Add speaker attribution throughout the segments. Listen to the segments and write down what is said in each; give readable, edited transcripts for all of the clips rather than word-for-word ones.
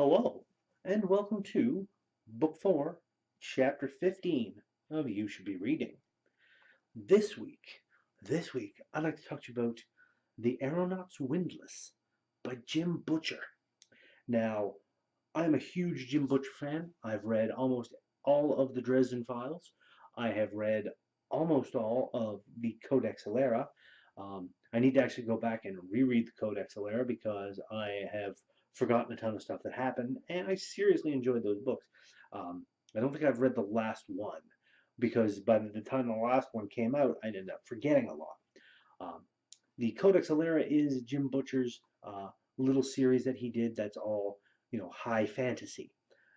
Speaker 1: Hello, and welcome to Book 4, Chapter 15 of You Should Be Reading. This week, I'd like to talk to you about The Aeronaut's Windlass by Jim Butcher. Now, I'm a huge Jim Butcher fan. I've read almost all of the Dresden Files. I have read almost all of the Codex Alera. I need to actually go back and reread the Codex Alera because I have forgotten a ton of stuff that happened, and I seriously enjoyed those books. I don't think I've read the last one because by the time the last one came out, I ended up forgetting a lot. Um, the Codex Alera is Jim Butcher's little series that he did that's all, high fantasy.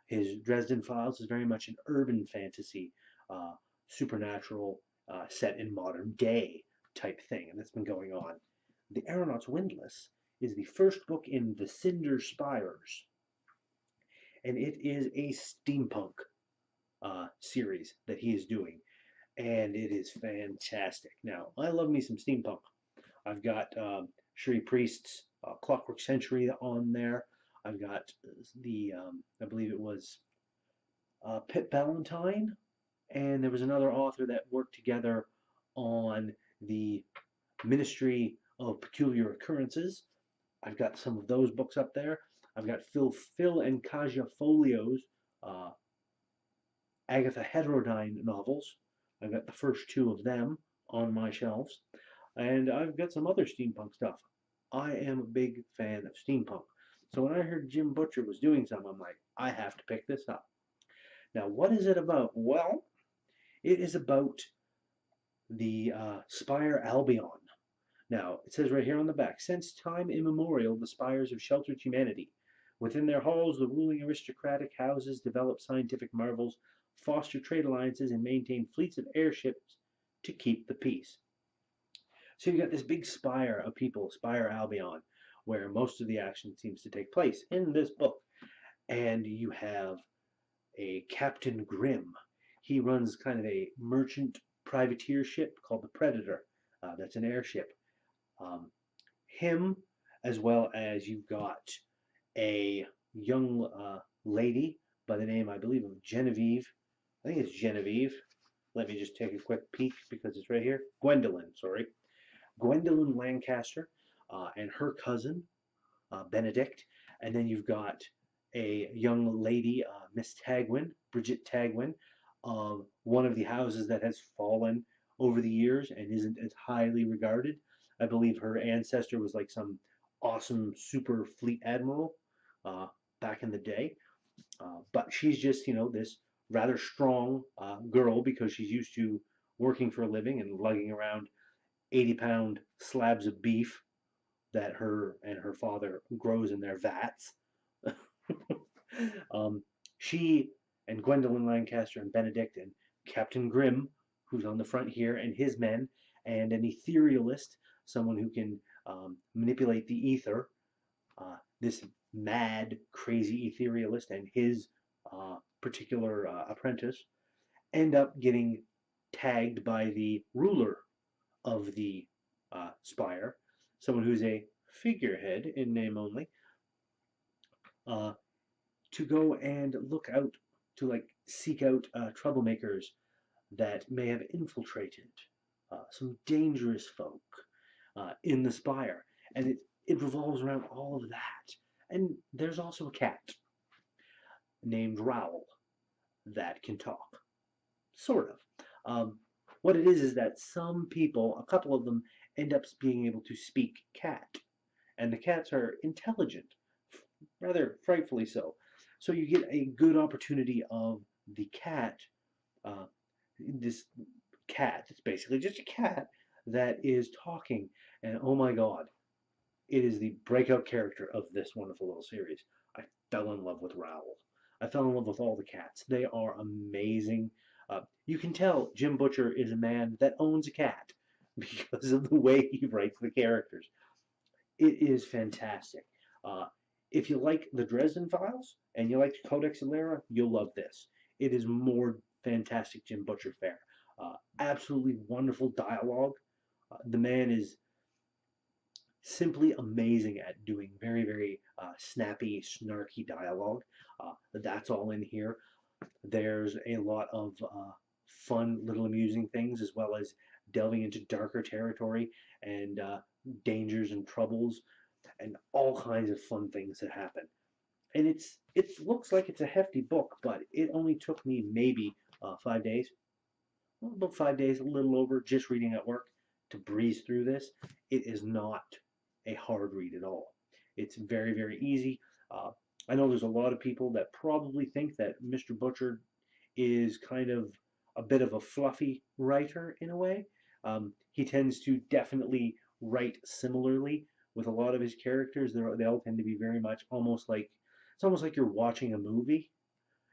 Speaker 1: His Dresden Files is very much an urban fantasy, supernatural, set in modern day type thing, and that's been going on. The Aeronaut's Windlass is the first book in the Cinder Spires, and it is a steampunk series that he is doing, and it is fantastic. Now, I love me some steampunk. I've got Sherry Priest's Clockwork Century on there. I've got the, I believe it was Pip Valentine, and there was another author that worked together on the Ministry of Peculiar Occurrences. I've got some of those books up there. I've got Phil and Kaja Folio's Agatha Heterodyne novels. I've got the first two of them on my shelves. And I've got some other steampunk stuff. I am a big fan of steampunk. So when I heard Jim Butcher was doing some, I'm like, I have to pick this up. Now, what is it about? Well, it is about the Spire Albion. Now, it says right here on the back, since time immemorial, the spires have sheltered humanity. Within their halls, the ruling aristocratic houses develop scientific marvels, foster trade alliances, and maintain fleets of airships to keep the peace. So you've got this big spire of people, Spire Albion, where most of the action seems to take place in this book. And you have a Captain Grimm. He runs kind of a merchant privateer ship called the Predator. That's an airship. Him, as well as you've got a young lady by the name, I believe, of Genevieve. I think it's Genevieve. Let me just take a quick peek because it's right here. Gwendolyn, sorry. Gwendolyn Lancaster and her cousin, Benedict. And then you've got a young lady, Miss Tagwin, Bridget Tagwin, of one of the houses that has fallen over the years and isn't as highly regarded. I believe her ancestor was like some awesome super fleet admiral back in the day. But she's just, this rather strong girl because she's used to working for a living and lugging around 80-pound slabs of beef that her and her father grows in their vats. She and Gwendolyn Lancaster and Benedict and Captain Grimm, who's on the front here, and his men, and an etherealist, someone who can manipulate the ether. This mad, crazy etherealist and his particular apprentice end up getting tagged by the ruler of the spire, someone who's a figurehead in name only, to go and look out, to like seek out troublemakers that may have infiltrated some dangerous folk in the spire. And it revolves around all of that. And there's also a cat named Raoul that can talk. Sort of. What it is that some people, a couple of them, end up being able to speak cat. And the cats are intelligent, rather frightfully so. So you get a good opportunity of the cat, this cat, it's basically just a cat that is talking. And oh my god, it is the breakout character of this wonderful little series. I fell in love with Raoul. I fell in love with all the cats. They are amazing. You can tell Jim Butcher is a man that owns a cat because of the way he writes the characters. It is fantastic. If you like the Dresden Files and you like Codex Alera, you'll love this. It is more fantastic Jim Butcher fare. Absolutely wonderful dialogue. The man is simply amazing at doing very, very snappy, snarky dialogue. That's all in here. There's a lot of fun, little amusing things, as well as delving into darker territory and dangers and troubles and all kinds of fun things that happen. And it looks like it's a hefty book, but it only took me maybe 5 days, well, about 5 days, a little over, just reading at work to breeze through this. It is not a hard read at all. It's very, very easy. I know there's a lot of people that probably think that Mr. Butcher is kind of a bit of a fluffy writer in a way. He tends to definitely write similarly with a lot of his characters. They all tend to be very much almost like it's almost like you're watching a movie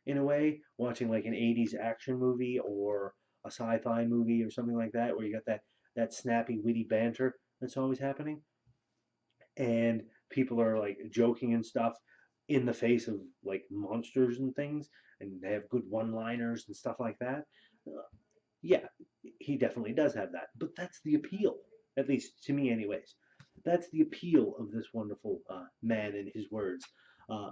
Speaker 1: in a way, watching like an 80s action movie or a sci-fi movie or something like that, where you got that snappy, witty banter that's always happening, and people are like joking and stuff in the face of like monsters and things, and they have good one-liners and stuff like that. Uh, yeah, he definitely does have that, but that's the appeal, at least to me, anyways. That's the appeal of this wonderful man and his words.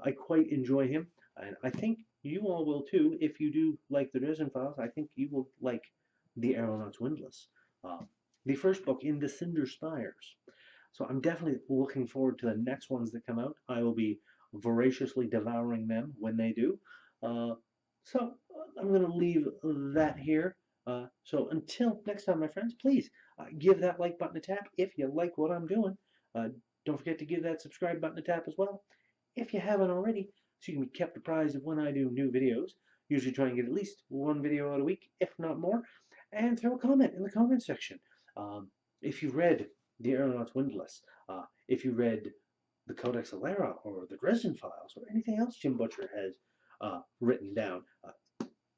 Speaker 1: I quite enjoy him, and I think you all will too. If you do like the Dresden Files, I think you will like the Aeronaut's Windlass, uh, the first book in the Cinder Spires. So I'm definitely looking forward to the next ones that come out. I will be voraciously devouring them when they do. I'm going to leave that here. So until next time, my friends, please give that like button a tap if you like what I'm doing. Uh, don't forget to give that subscribe button a tap as well if you haven't already, so you can be kept apprised of when I do new videos. Usually try and get at least one video out a week, if not more. And throw a comment in the comment section. If you read the Aeronaut's Windlass, if you read the Codex Alera or the Dresden Files or anything else Jim Butcher has written down,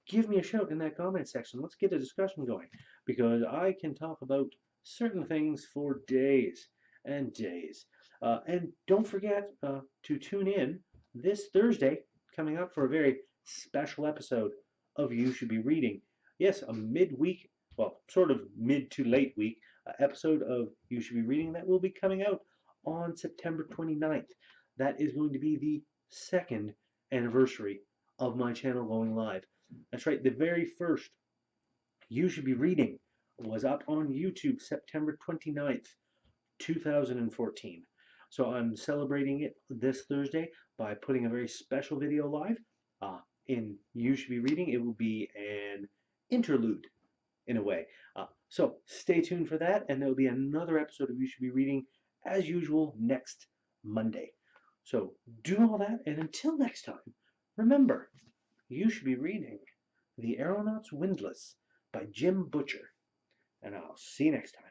Speaker 1: give me a shout in that comment section. Let's get a discussion going, because I can talk about certain things for days and days. And don't forget to tune in this Thursday coming up for a very special episode of You Should Be Reading. Yes, a midweek, well, sort of mid to late week episode of You Should Be Reading that will be coming out on September 29th. That is going to be the second anniversary of my channel going live. That's right, the very first You Should Be Reading was up on YouTube September 29th, 2014. So I'm celebrating it this Thursday by putting a very special video live. In You Should Be Reading, it will be an interlude in a way. So stay tuned for that, and there will be another episode of You Should Be Reading as usual next Monday. So do all that, and until next time, remember, you should be reading The Aeronaut's Windlass by Jim Butcher, and I'll see you next time.